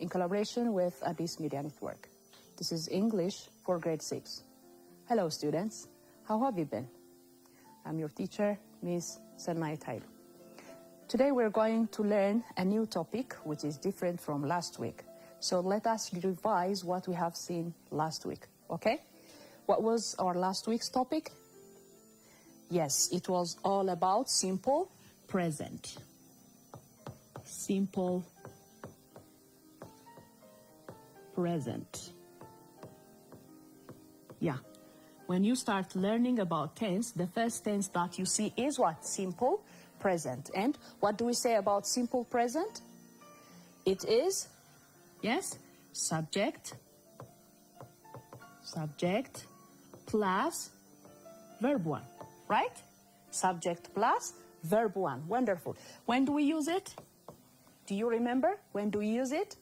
in collaboration with Abyss Media Network. This is English for grade 6. Hello students, how have you been? I'm your teacher, Ms. Selma Etailu. Today we're going to learn a new topic which is different from last week. So let us revise what we have seen last week, okay? What was our last week's topic? Yes, it was all about simple present. Simple present. Yeah. When you start learning about tense, the first tense that you see is what? Simple present. And what do we say about simple present? It is, yes, subject plus verb 1, right? Subject plus verb 1. Wonderful. When do we use it? Do you remember? When do we use it?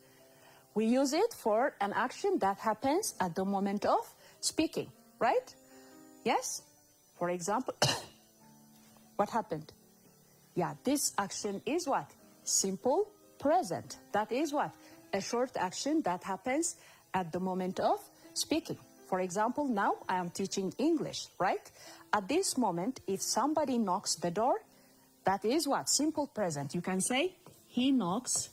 We use it for an action that happens at the moment of speaking, right? Yes? For example, what happened? Yeah, this action is what? Simple present. That is what? A short action that happens at the moment of speaking. For example, now I am teaching English, right? At this moment, if somebody knocks the door, that is what? Simple present. You can say, he knocks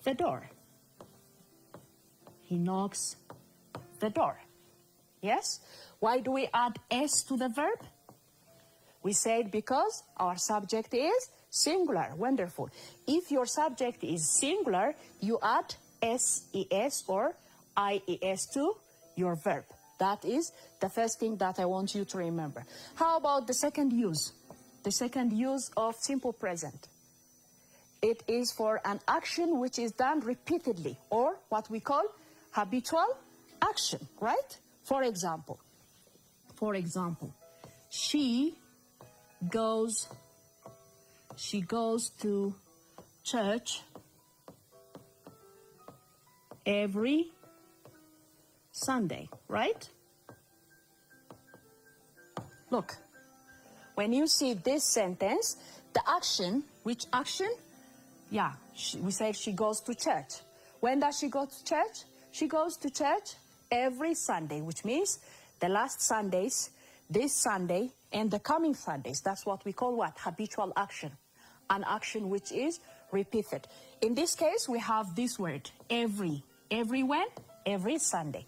the door. He knocks the door. Yes? Why do we add S to the verb? We said because our subject is singular. Wonderful. If your subject is singular, you add SES or IES to your verb. That is the first thing that I want you to remember. How about the second use? The second use of simple present. It is for an action which is done repeatedly, or what we call habitual action, right? For example, she goes to church every Sunday, right? Look, when you see this sentence, the action, which action? Yeah, we say she goes to church. When does she go to church? She goes to church every Sunday, which means the last Sundays, this Sunday, and the coming Sundays. That's what we call what? Habitual action. An action which is repeated. In this case, we have this word, every. Every when? Every Sunday.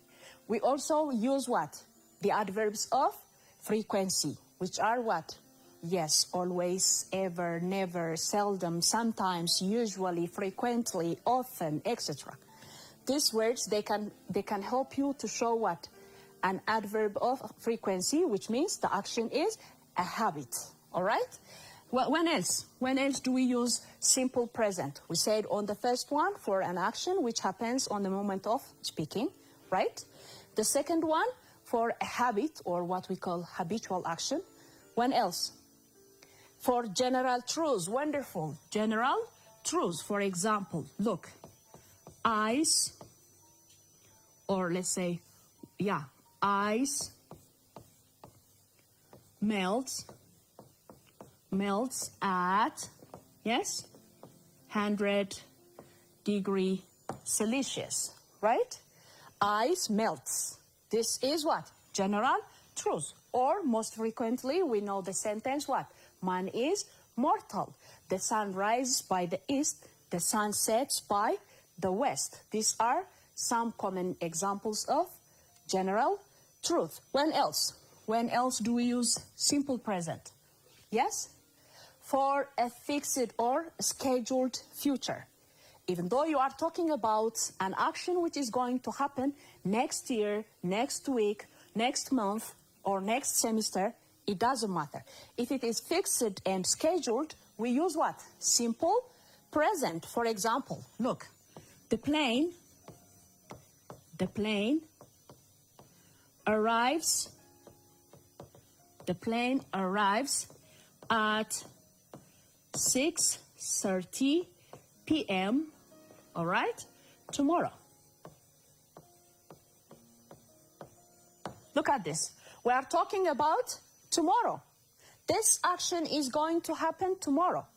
We also use what? The adverbs of frequency, which are what? Yes, always, ever, never, seldom, sometimes, usually, frequently, often, etc. These words, they can help you to show what? An adverb of frequency, which means the action is a habit. All right? Well, when else? When else do we use simple present? We said on the first one for an action which happens on the moment of speaking, right? The second one for a habit or what we call habitual action. When else? For general truths. Wonderful. General truths. For example, look, ice, or let's say, yeah, ice melts at, yes, 100° Celsius, right? Ice melts. This is what? General truth. Or most frequently, we know the sentence what? Man is mortal. The sun rises by the east, the sun sets by the west. These are some common examples of general truth. When else? When else do we use simple present? Yes? For a fixed or scheduled future. Even though you are talking about an action which is going to happen next year, next week, next month, or next semester, it doesn't matter. If it is fixed and scheduled, we use what? Simple present. For example, look, the plane arrives at 6:30 p.m. All right, tomorrow. Look at this. We are talking about tomorrow. This action is going to happen tomorrow.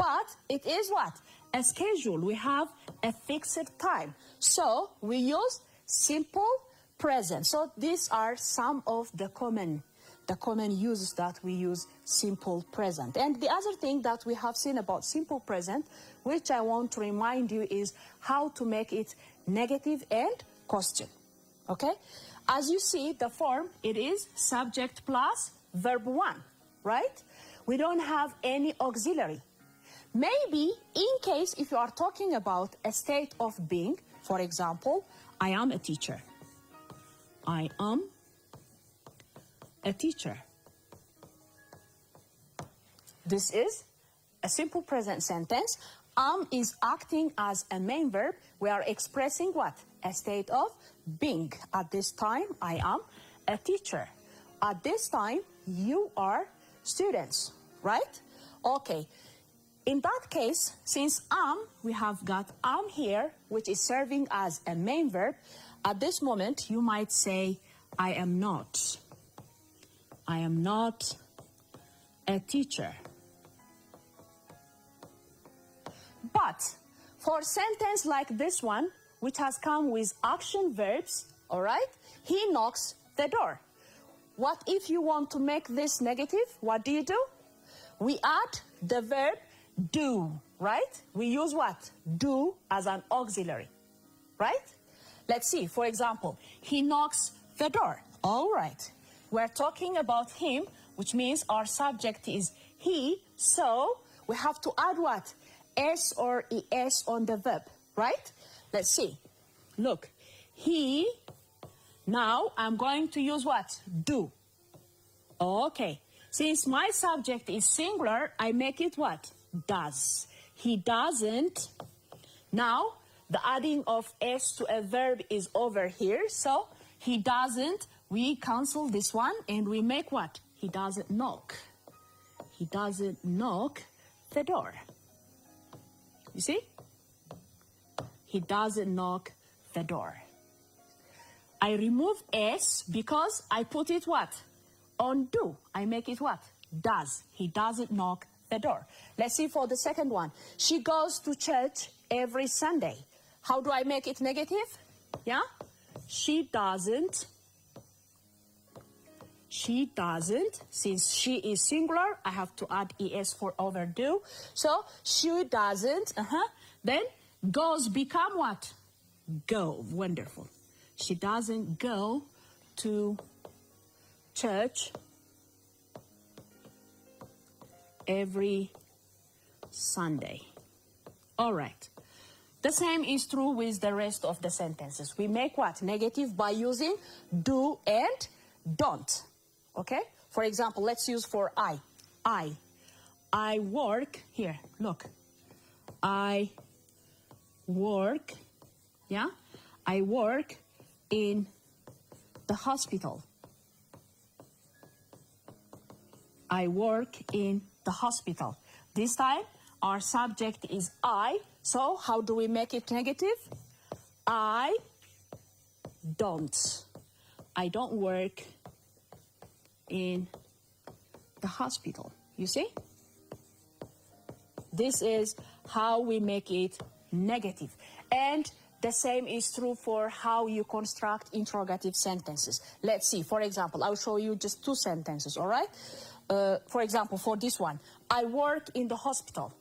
But it is what? A schedule. We have a fixed time. So we use simple present. So these are some of the common uses that we use simple present. And the other thing that we have seen about simple present, which I want to remind you, is how to make it negative and question. Okay? As you see, the form, it is subject plus verb 1, right? We don't have any auxiliary. Maybe in case if you are talking about a state of being, for example, I am a teacher. I am a teacher. This is a simple present sentence. Am is acting as a main verb. We are expressing what? A state of being. At this time, I am a teacher. At this time, you are students, right? Okay. In that case, since am, we have got am here, which is serving as a main verb. At this moment, you might say, I am not. I am not a teacher. But for a sentence like this one, which has come with action verbs, all right, he knocks the door. What if you want to make this negative? What do? We add the verb do, right? We use what? Do as an auxiliary, right? Let's see, for example, he knocks the door. All right. We're talking about him, which means our subject is he, so we have to add what? S or es on the verb, right? Let's see. Look, he, now I'm going to use what? Do. Okay. Since my subject is singular, I make it what? Does. He doesn't. Now, the adding of s to a verb is over here, so he doesn't. We cancel this one and we make what? He doesn't knock. He doesn't knock the door. You see? He doesn't knock the door. I remove s because I put it what? On do. I make it what? Does. He doesn't knock the door. Let's see for the second one. She goes to church every Sunday. How do I make it negative? Yeah? She doesn't. She doesn't. Since she is singular, I have to add es for overdue. So she doesn't. Then goes become what? Go. Wonderful. She doesn't go to church every Sunday. All right. The same is true with the rest of the sentences. We make what? Negative by using do and don't. Okay? For example, let's use for I. I work, here, look. I work, yeah? I work in the hospital. I work in the hospital. This time, our subject is I. So, how do we make it negative? I don't. I don't work in the hospital. You see? This is how we make it negative. And the same is true for how you construct interrogative sentences. Let's see. For example, I'll show you just two sentences, all right? For example, for this one, I work in the hospital.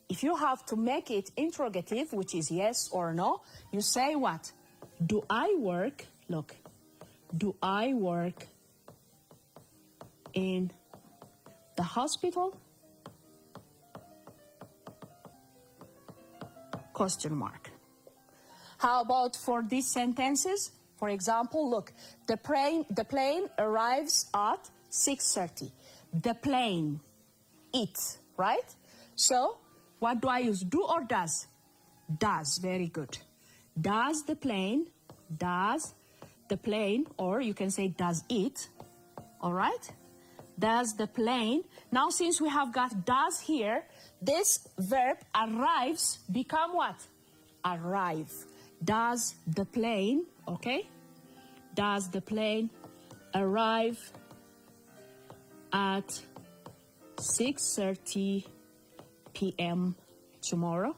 If you have to make it interrogative, which is yes or no, you say what? Do I work? Look. Do I work in the hospital? Question mark. How about for these sentences? For example, look, the plane arrives at 6:30. The plane, it, right? So, what do I use? Do or does? Does, very good. Does the plane, or you can say does it, all right? Does the plane, now since we have got does here, this verb arrives become what? Arrive. Does the plane, okay? Does the plane arrive at 6:30 p.m. tomorrow.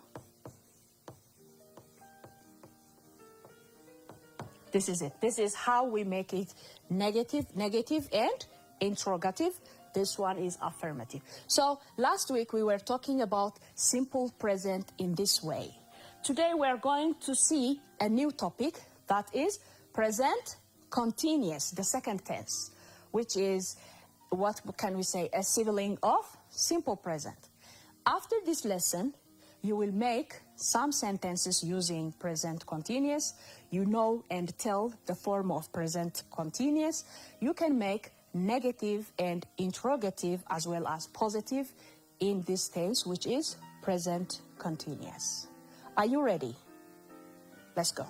This is it. This is how we make it negative, and interrogative. This one is affirmative. So last week we were talking about simple present in this way. Today we are going to see a new topic, that is present continuous, the second tense, which is, what can we say, a sibling of simple present. After this lesson, you will make some sentences using present continuous. You know and tell the form of present continuous. You can make negative and interrogative as well as positive in this tense, which is present continuous. Are you ready? Let's go.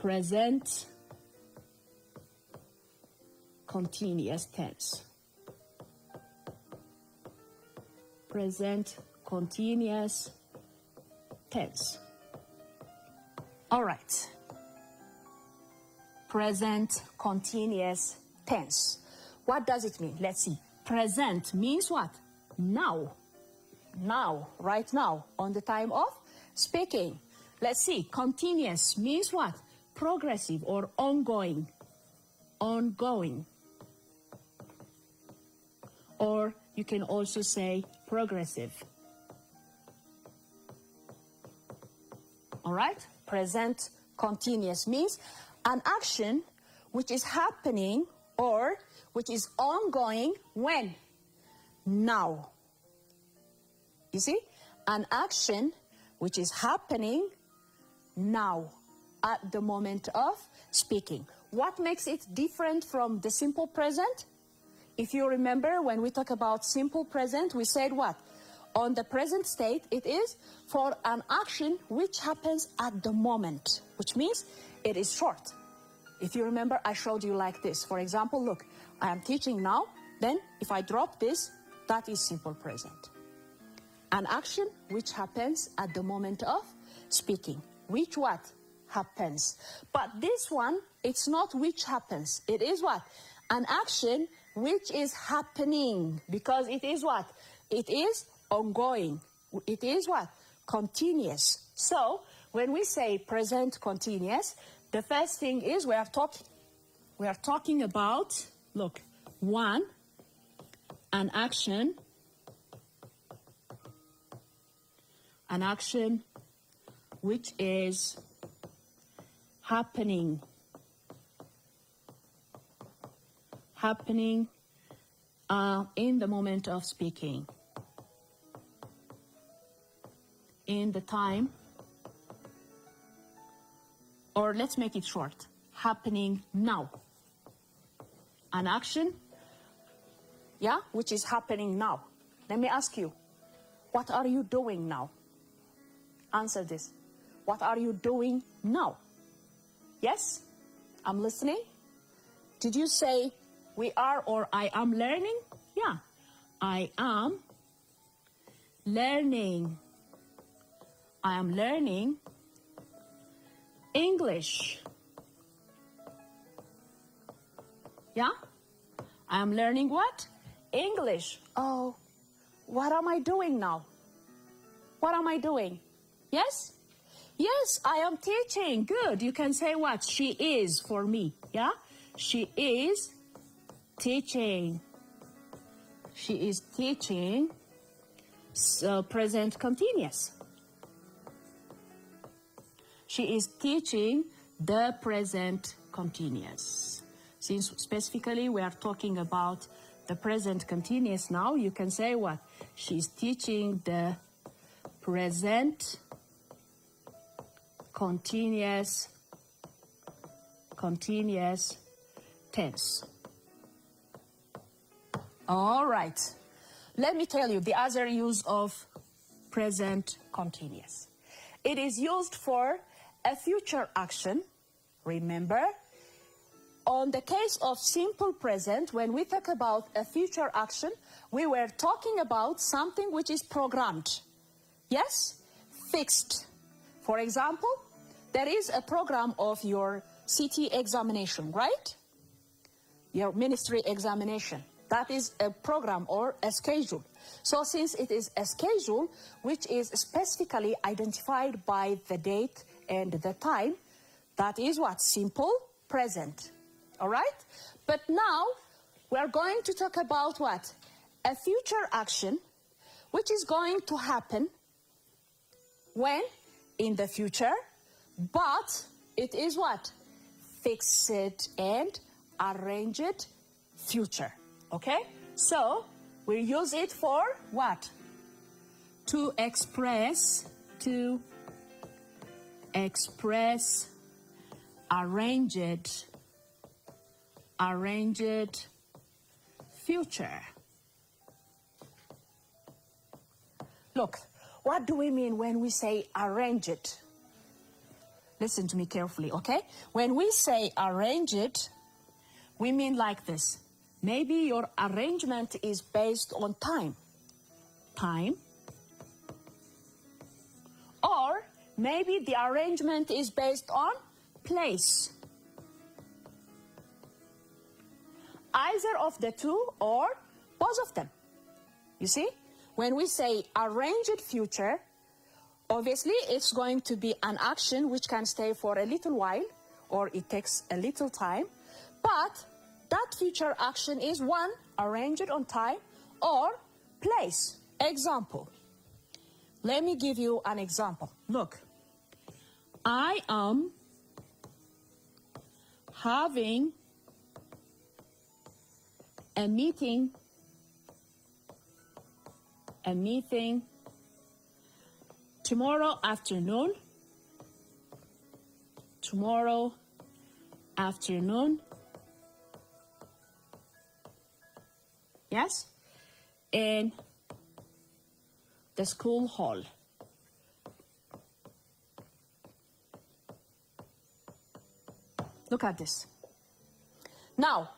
Present continuous tense. Present continuous tense. All right. Present continuous tense. What does it mean? Let's see. Present means what? Now. Now, right now, on the time of speaking. Let's see. Continuous means what? Progressive or ongoing. Ongoing. Or you can also say progressive. All right? Present continuous means an action which is happening or which is ongoing when? Now. You see? An action which is happening now, at the moment of speaking. What makes it different from the simple present? If you remember, when we talk about simple present, we said what? On the present state, it is for an action which happens at the moment, which means it is short. If you remember, I showed you like this. For example, look, I am teaching now, then if I drop this, that is simple present. An action which happens at the moment of speaking. Which what? Happens. But this one, it's not which happens. It is what? An action which is happening, because it is what? It is ongoing. It is what? Continuous. So when we say present continuous, the first thing is we are talking about, look, one, an action which is happening in the moment of speaking, in the time, or let's make it short, happening now. An action, yeah, which is happening now. Let me ask you, what are you doing now? Answer this. What are you doing now? Yes? I'm listening. Did you say we are or I am learning? Yeah. I am learning. I am learning English. Yeah? I am learning what? English. Oh, what am I doing now? What am I doing? Yes? Yes, I am teaching. Good. You can say what? She is for me. Yeah? She is teaching. She is teaching. So present continuous. She is teaching the present continuous. Since specifically we are talking about the present continuous now, you can say what? She's teaching the present continuous tense. All right. Let me tell you the other use of present continuous. It is used for a future action. Remember, on the case of simple present, when we talk about a future action, we were talking about something which is programmed. Yes? Fixed. For example, there is a program of your CT examination, right? Your ministry examination. That is a program or a schedule. So since it is a schedule which is specifically identified by the date and the time, that is what? Simple present. All right? But now we're going to talk about what? A future action which is going to happen when? In the future, but it is what? Fixed and arranged future. Okay? So we use it for what? To express arranged future. Look, what do we mean when we say arranged? Listen to me carefully, okay? When we say arranged, we mean like this. Maybe your arrangement is based on time. Or maybe the arrangement is based on place. Either of the two or both of them. You see? When we say arranged future, obviously it's going to be an action which can stay for a little while or it takes a little time, but that future action is one, arranged on time or place. Example. Let me give you an example. Look, I am having a meeting tomorrow afternoon. Yes? In the school hall. Look at this. Now,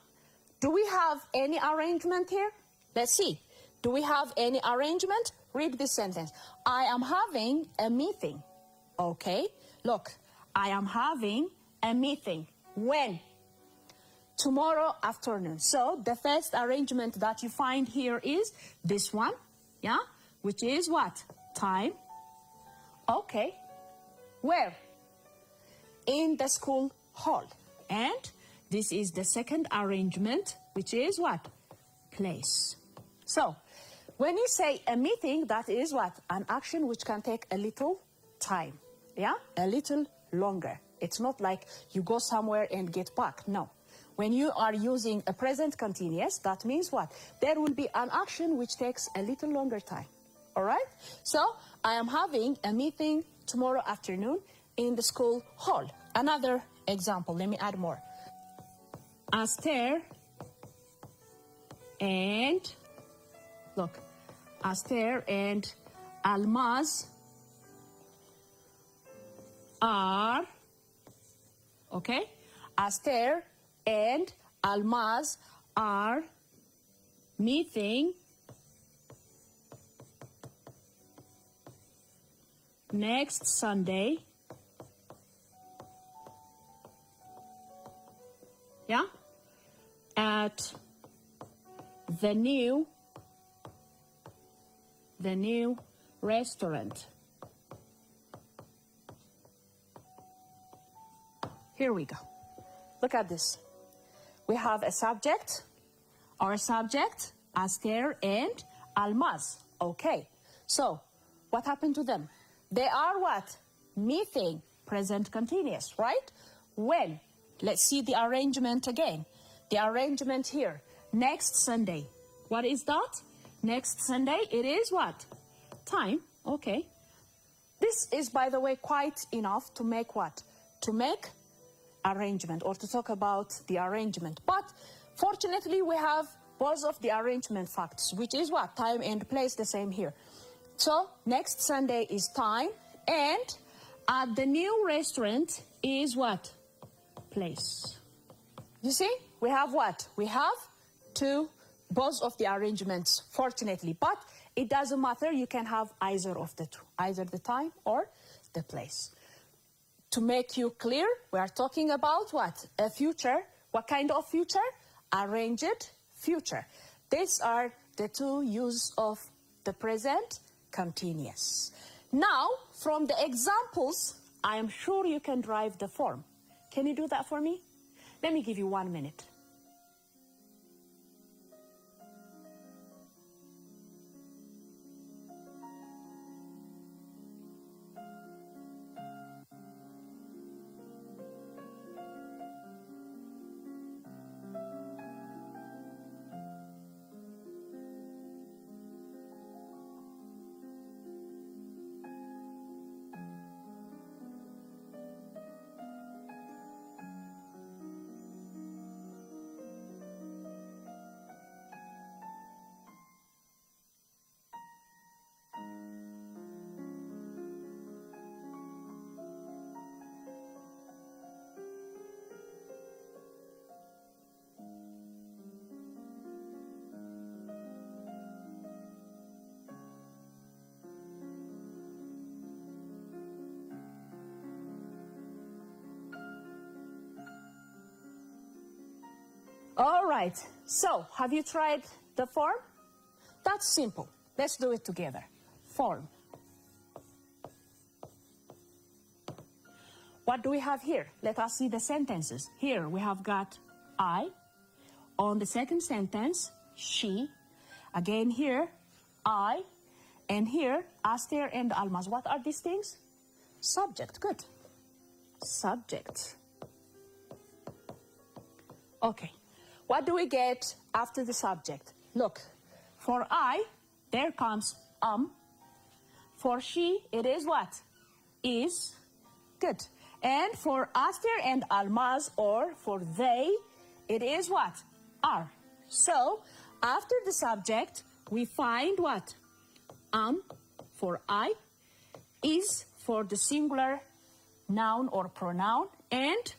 do we have any arrangement here? Let's see. Do we have any arrangement? Read this sentence. I am having a meeting. Okay. Look, I am having a meeting. When? Tomorrow afternoon. So the first arrangement that you find here is this one. Yeah. Which is what? Time. Okay. Where? In the school hall. And this is the second arrangement, which is what? Place. So, when you say a meeting, that is what? An action which can take a little time. Yeah? A little longer. It's not like you go somewhere and get back. No. When you are using a present continuous, that means what? There will be an action which takes a little longer time. All right? So, I am having a meeting tomorrow afternoon in the school hall. Another example. Let me add more. Aster and, look, Aster and Almaz are, okay? Aster and Almaz are meeting next Sunday. Yeah? At the new restaurant. Here we go. Look at this. We have a subject. Our subject, Aster and Almaz. Okay. So, what happened to them? They are what? Meeting. Present continuous, right? When? Let's see the arrangement again. The arrangement here. Next Sunday. What is that? Next Sunday, it is what? Time. Okay. This is, by the way, quite enough to make what? To make arrangement or to talk about the arrangement. But fortunately, we have both of the arrangement facts, which is what? Time and place, the same here. So, next Sunday is time, and at the new restaurant is what? Place. You see, we have what? We have both of the arrangements, fortunately, but it doesn't matter. You can have either of the two, either the time or the place. To make you clear, we are talking about what? A future. What kind of future? Arranged future. These are the two uses of the present continuous. Now, from the examples, I am sure you can derive the form. Can you do that for me? Let me give you 1 minute. All right, so have you tried the form? That's simple. Let's do it together. Form. What do we have here? Let us see the sentences. Here we have got I. On the second sentence, she. Again here, I. And here, Aster and Almaz. What are these things? Subject. Good. Subject. Okay. What do we get after the subject? Look, for I, there comes For she, it is what? Is. Good. And for Aster and Almaz, or for they, it is what? Are. So, after the subject, we find what? For I, is for the singular noun or pronoun, and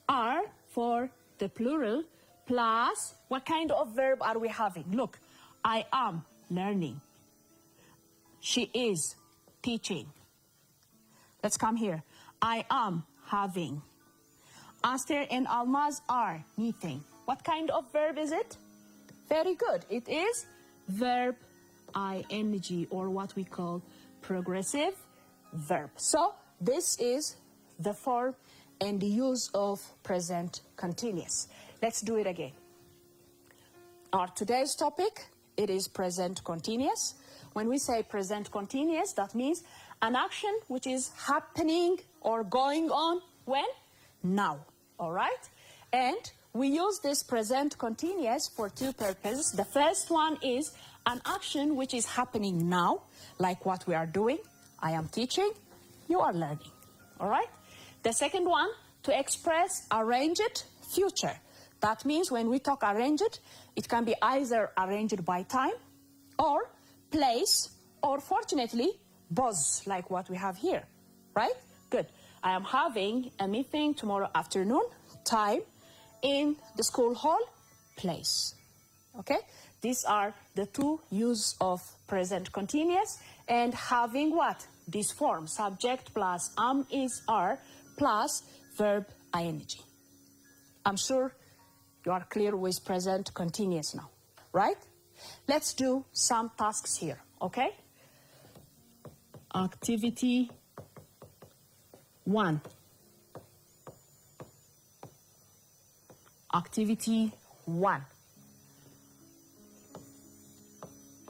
are for the plural, plus, what kind of verb are we having? Look, I am learning. She is teaching. Let's come here. I am having. Aster and Almaz are meeting. What kind of verb is it? Very good. It is verb ing, or what we call progressive verb. So this is the form and the use of present continuous. Let's do it again. Our today's topic, it is present continuous. When we say present continuous, that means an action which is happening or going on when? Now, all right? And we use this present continuous for two purposes. The first one is an action which is happening now, like what we are doing. I am teaching, you are learning, all right? The second one, to express arranged future. That means when we talk arranged, it can be either arranged by time or place, or fortunately, both, like what we have here, right? Good. I am having a meeting tomorrow afternoon, time, in the school hall, place. Okay? These are the two uses of present continuous, and having what? This form, subject plus is, are, plus verb ing. I'm sure you are clear with present continuous now, right? Let's do some tasks here, okay? Activity 1. Activity 1.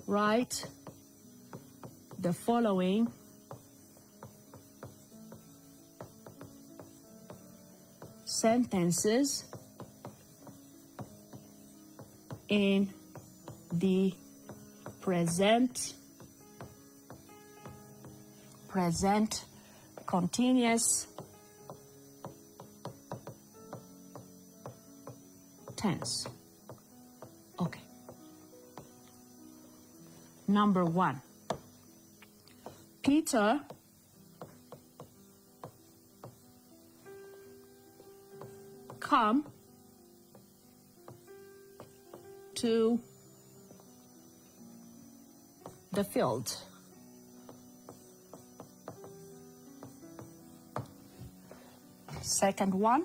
Write the following sentences in the present continuous tense. Okay. Number 1. Peter come to the field. Second one,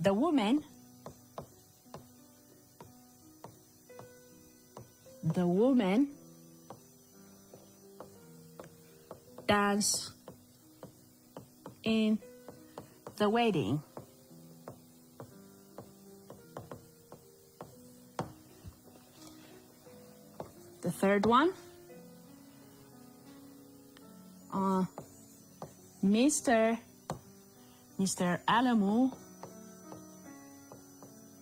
the woman the woman dance in the wedding. The third one, Mr. Alamu,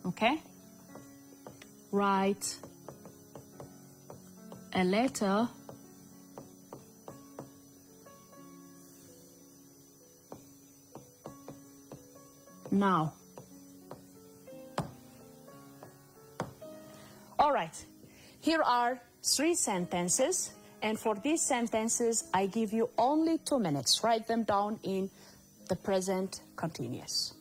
okay, write a letter now. All right, here are 3 sentences, and for these sentences I give you only 2 minutes. Write them down in the present continuous.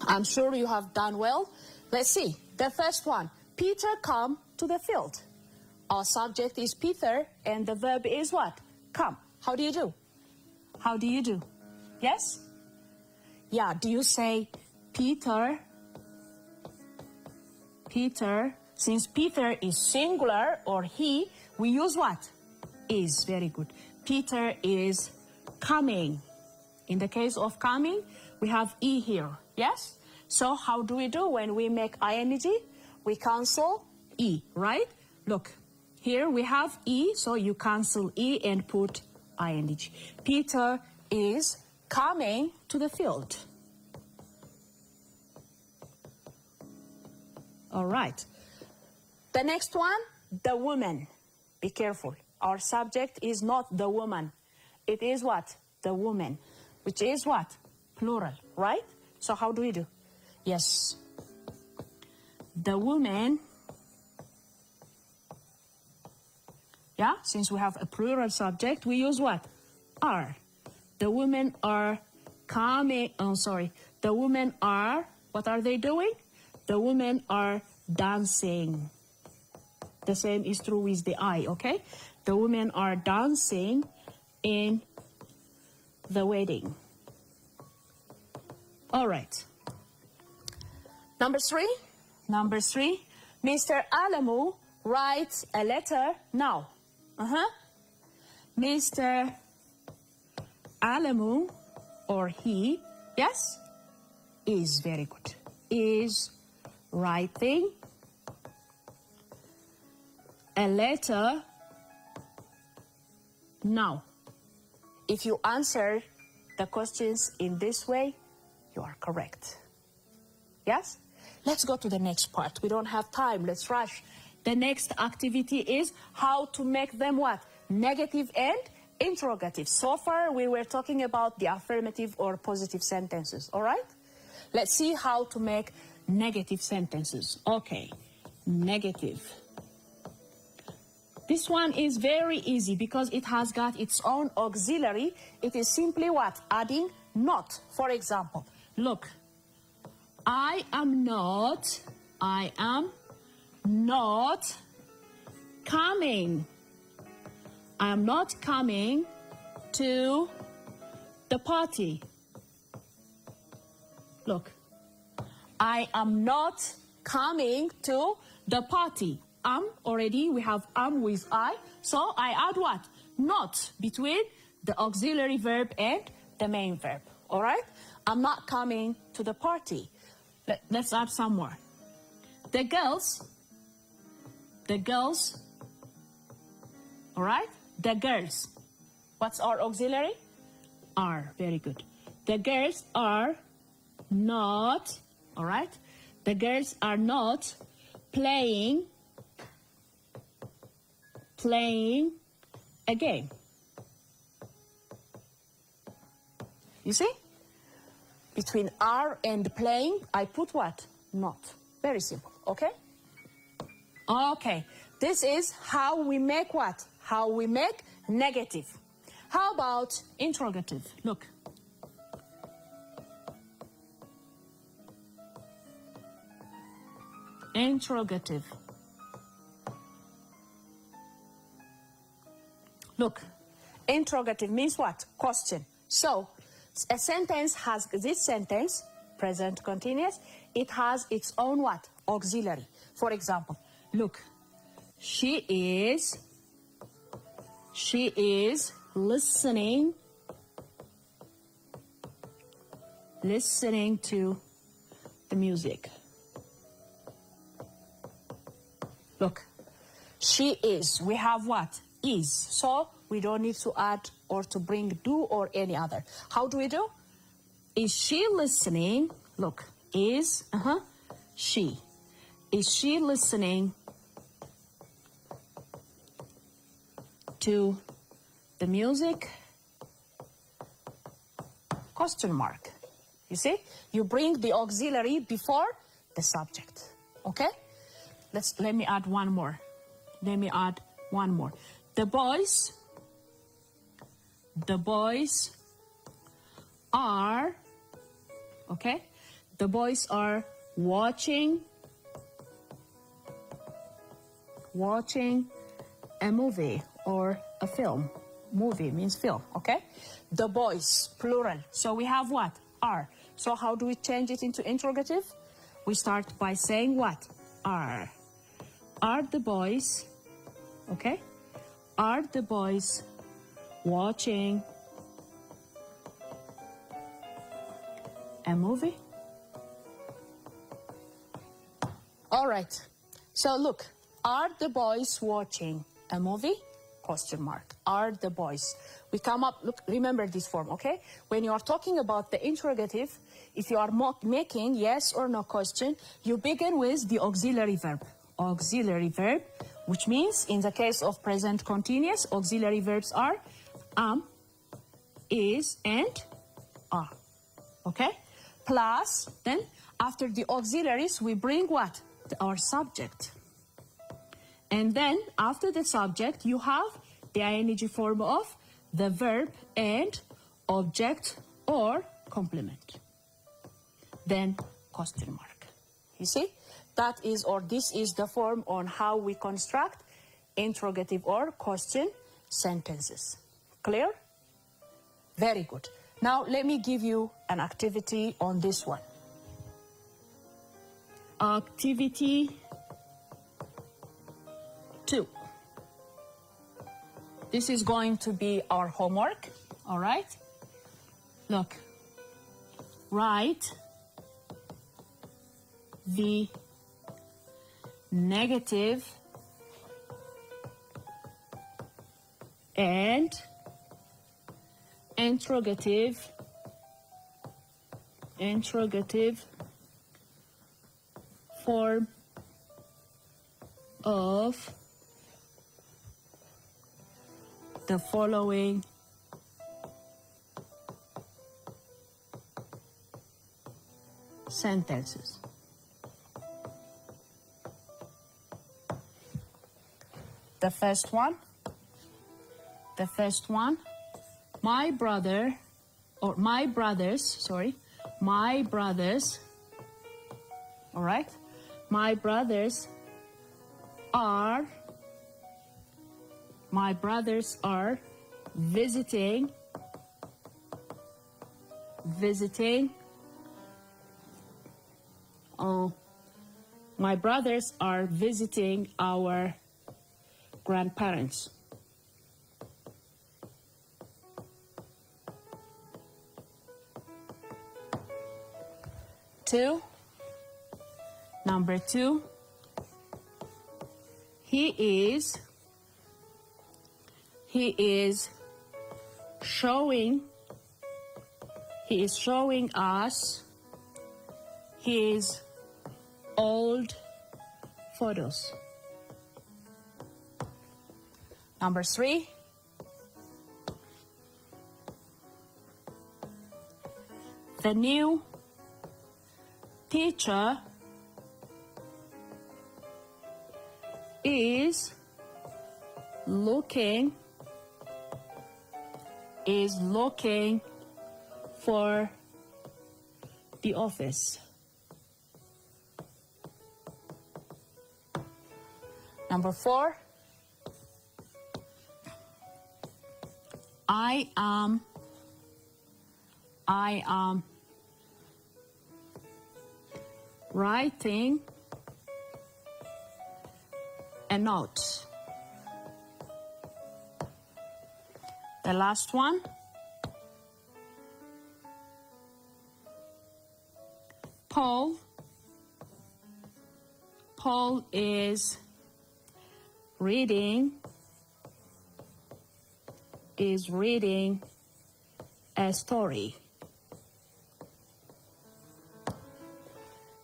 I'm sure you have done well. Let's see. The first one, Peter come to the field. Our subject is Peter, and the verb is what? Come. How do you do? How do you do? Yes? Yeah, do you say Peter? Peter. Since Peter is singular or he, we use what? Is. Very good. Peter is coming. In the case of coming, we have E here. Yes? So how do we do when we make ing? We cancel E, right? Look, here we have E, so you cancel E and put ing. Peter is coming to the field. All right. The next one, the woman. Be careful. Our subject is not the woman. It is what? The woman, which is what? Plural, right? So how do we do? Yes. The woman. Yeah, since we have a plural subject, we use what? Are. The women are coming. Oh, sorry. The women are, what are they doing? The women are dancing. The same is true with the I, okay? The women are dancing in the wedding. All right. Number three, Mr. Alamu writes a letter now. Mr. Alamu, or he, yes, is very good. Is writing a letter now. If you answer the questions in this way, you are correct. Yes? Let's go to the next part. We don't have time. Let's rush. The next activity is how to make them what? Negative and interrogative. So far, we were talking about the affirmative or positive sentences, all right? Let's see how to make negative sentences. Okay, negative. This one is very easy because it has got its own auxiliary. It is simply what? Adding not. For example, look, I am not coming. I am not coming to the party. Look, I am not coming to the party. Already we have with I, so I add what? Not between the auxiliary verb and the main verb, all right? I'm not coming to the party. Let's add some more. The girls, all right? The girls. What's our auxiliary? Are, very good. The girls are not, all right? The girls are not playing a game. You see? Between are and playing, I put what? Not. Very simple, okay? Okay, this is how we make what? How we make negative. How about interrogative? Look. Interrogative. Look, interrogative means what? Question. So, a sentence has this sentence, present continuous, it has its own what? Auxiliary. For example, look, she is listening to the music. Look, she is. We have what? Is. So we don't need to add or to bring do or any other. How do we do? Is she listening? Look, is she. Is she listening to the music? Question mark. You see? You bring the auxiliary before the subject. Okay? Let me add one more. The boys are, okay? The boys are watching a movie or a film. Movie means film, okay? The boys, plural. So we have what? Are. So how do we change it into interrogative? We start by saying what? Are. Are the boys, okay? Are the boys watching a movie? All right. So look, are the boys watching a movie? Question mark. Are the boys? We come up, look, remember this form, okay? When you are talking about the interrogative, if you are making yes or no question, you begin with the auxiliary verb. Auxiliary verb, which means in the case of present continuous, auxiliary verbs are is, and are. Okay? Plus, then after the auxiliaries, we bring what? Our subject. And then after the subject, you have the ing form of the verb and object or complement. Then question mark. You see? That is, or this is the form on how we construct interrogative or question sentences. Clear? Very good. Now let me give you an activity on this one. Activity 2. This is going to be our homework, all right? Look, write the negative and interrogative form of the following sentences. The first one, my brothers, all right, my brothers are visiting my brothers are visiting our grandparents. Number two, he is showing us his old photos. Number three, the new teacher is looking for the office. Number four, I am writing a note. The last one, Paul is reading a story.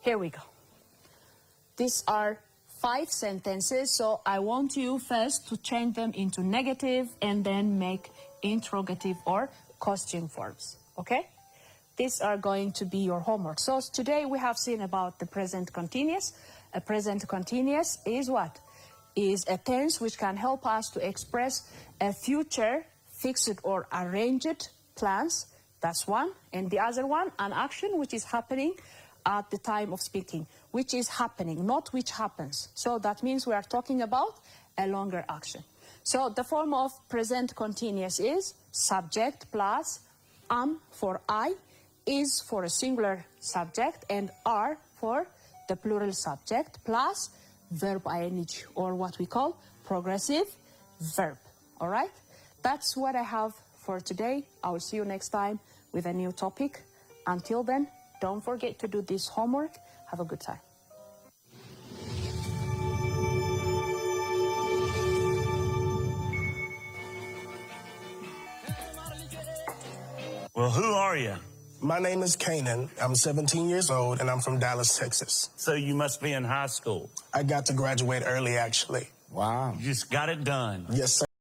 Here we go. These are 5 sentences, so I want you first to change them into negative and then make interrogative or question forms, okay? These are going to be your homework. So today we have seen about the present continuous. A present continuous is what? Is a tense which can help us to express a future fixed or arranged plans. That's one. And the other one, an action which is happening at the time of speaking, which is happening, not which happens. So that means we are talking about a longer action. So the form of present continuous is subject plus am for I, is for a singular subject, and are for the plural subject, plus verb ing, or what we call progressive verb. All right? That's what I have for today. I will see you next time with a new topic. Until then, don't forget to do this homework. Have a good time. Well, who are you? My name is Kanan. I'm 17 years old, and I'm from Dallas, Texas. So you must be in high school. I got to graduate early, actually. Wow. You just got it done. Yes, sir.